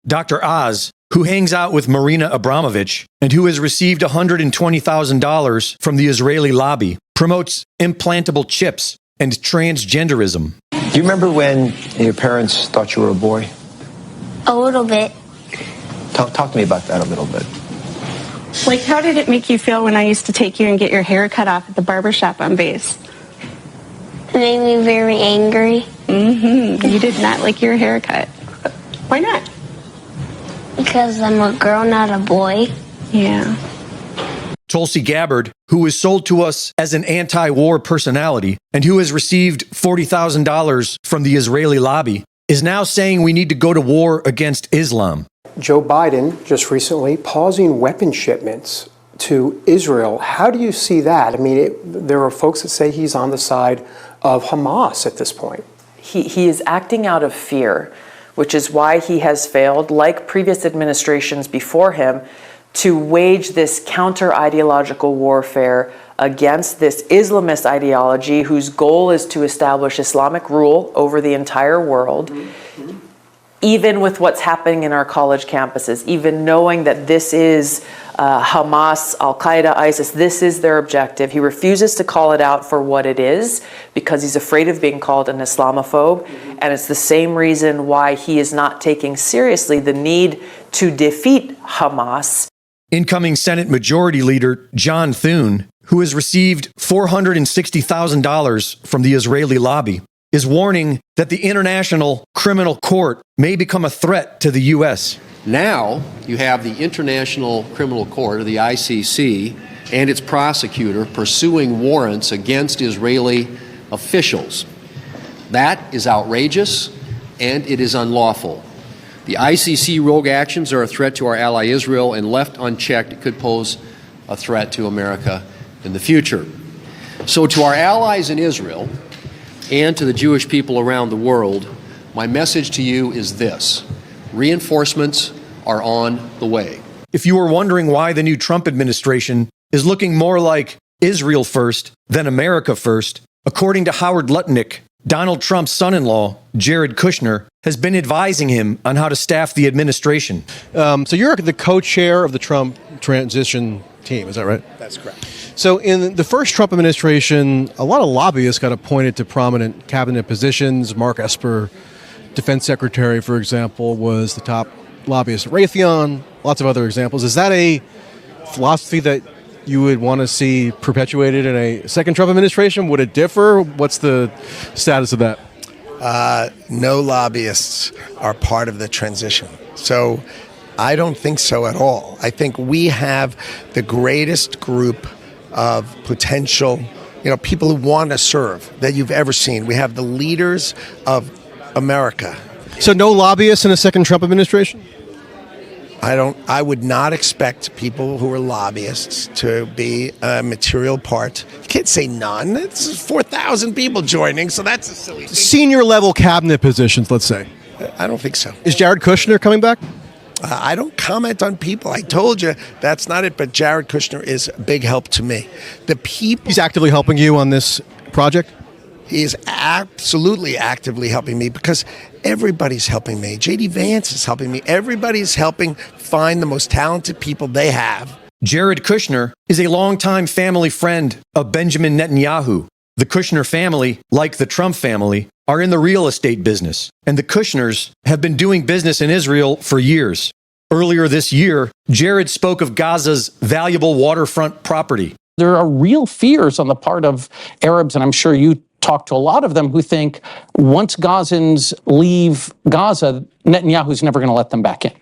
Dr. Oz, who hangs out with Marina Abramovich and who has received $120,000 from the Israeli lobby, promotes implantable chips and transgenderism. Do you remember when your parents thought you were a boy? A little bit. Talk to me about that a little bit. Like, how did it make you feel when I used to take you and get your hair cut off at the barbershop on base? It made me very angry. You did not like your haircut. Why not? Because I'm a girl, not a boy. Yeah. Tulsi Gabbard, who was sold to us as an anti-war personality and who has received $40,000 from the Israeli lobby, is now saying we need to go to war against Islam. Joe Biden just recently pausing weapon shipments to Israel. How do you see that? I mean, there are folks that say he's on the side of Hamas at this point. He is acting out of fear, which is why he has failed, like previous administrations before him, to wage this counter-ideological warfare against this Islamist ideology whose goal is to establish Islamic rule over the entire world, even with what's happening in our college campuses, even knowing that this is Hamas, Al-Qaeda, ISIS, this is their objective. He refuses to call it out for what it is because he's afraid of being called an Islamophobe. And it's the same reason why he is not taking seriously the need to defeat Hamas. Incoming Senate Majority Leader John Thune, who has received $460,000 from the Israeli lobby, is warning that the International Criminal Court may become a threat to the U.S. Now you have the International Criminal Court, or the ICC, and its prosecutor pursuing warrants against Israeli officials. That is outrageous, and it is unlawful. The ICC rogue actions are a threat to our ally Israel, and left unchecked, it could pose a threat to America in the future. So to our allies in Israel and to the Jewish people around the world, my message to you is this: reinforcements are on the way. If you were wondering why the new Trump administration is looking more like Israel first than America first, according to Howard Lutnick, Donald Trump's son-in-law, Jared Kushner, has been advising him on how to staff the administration. So you're the co-chair of the Trump transition team, is that right? That's correct. So in the first Trump administration, a lot of lobbyists got appointed to prominent cabinet positions. Mark Esper, defense secretary, for example, was the top lobbyist at Raytheon, lots of other examples. Is that a philosophy that you would want to see perpetuated in a second Trump administration? Would it differ? What's the status of that? No lobbyists are part of the transition. So I don't think so at all. I think we have the greatest group of potential, people who want to serve that you've ever seen. We have the leaders of America. So no lobbyists in a second Trump administration? I would not expect people who are lobbyists to be a material part. You can't say none. It's 4,000 people joining, so that's a silly thing. Senior level cabinet positions, let's say. I don't think so. Is Jared Kushner coming back? I don't comment on people. I told you that's not it, but Jared Kushner is a big help to me. He's actively helping you on this project? He is absolutely actively helping me because everybody's helping me. J.D. Vance is helping me. Everybody's helping find the most talented people they have. Jared Kushner is a longtime family friend of Benjamin Netanyahu. The Kushner family, like the Trump family, are in the real estate business, and the Kushners have been doing business in Israel for years. Earlier this year, Jared spoke of Gaza's valuable waterfront property. There are real fears on the part of Arabs, and I'm sure you talk to a lot of them, who think once Gazans leave Gaza, Netanyahu's never going to let them back in.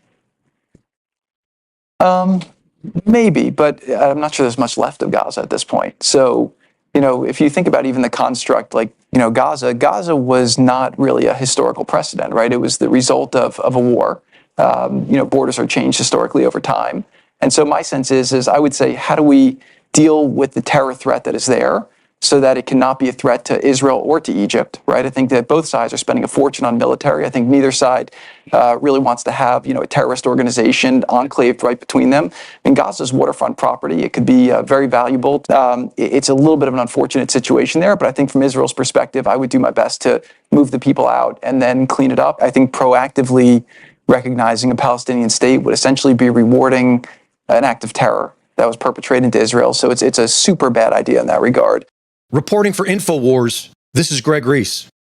Maybe, but I'm not sure there's much left of Gaza at this point. So, if you think about even the construct, Gaza was not really a historical precedent, right? It was the result of a war. Borders are changed historically over time. And so my sense is I would say, how do we deal with the terror threat that is there so that it cannot be a threat to Israel or to Egypt, right? I think that both sides are spending a fortune on military. I think neither side really wants to have, a terrorist organization enclaved right between them. Gaza's waterfront property, it could be very valuable. It's a little bit of an unfortunate situation there, but I think from Israel's perspective, I would do my best to move the people out and then clean it up. I think proactively recognizing a Palestinian state would essentially be rewarding an act of terror that was perpetrated into Israel. So it's a super bad idea in that regard. Reporting for InfoWars, this is Greg Reese.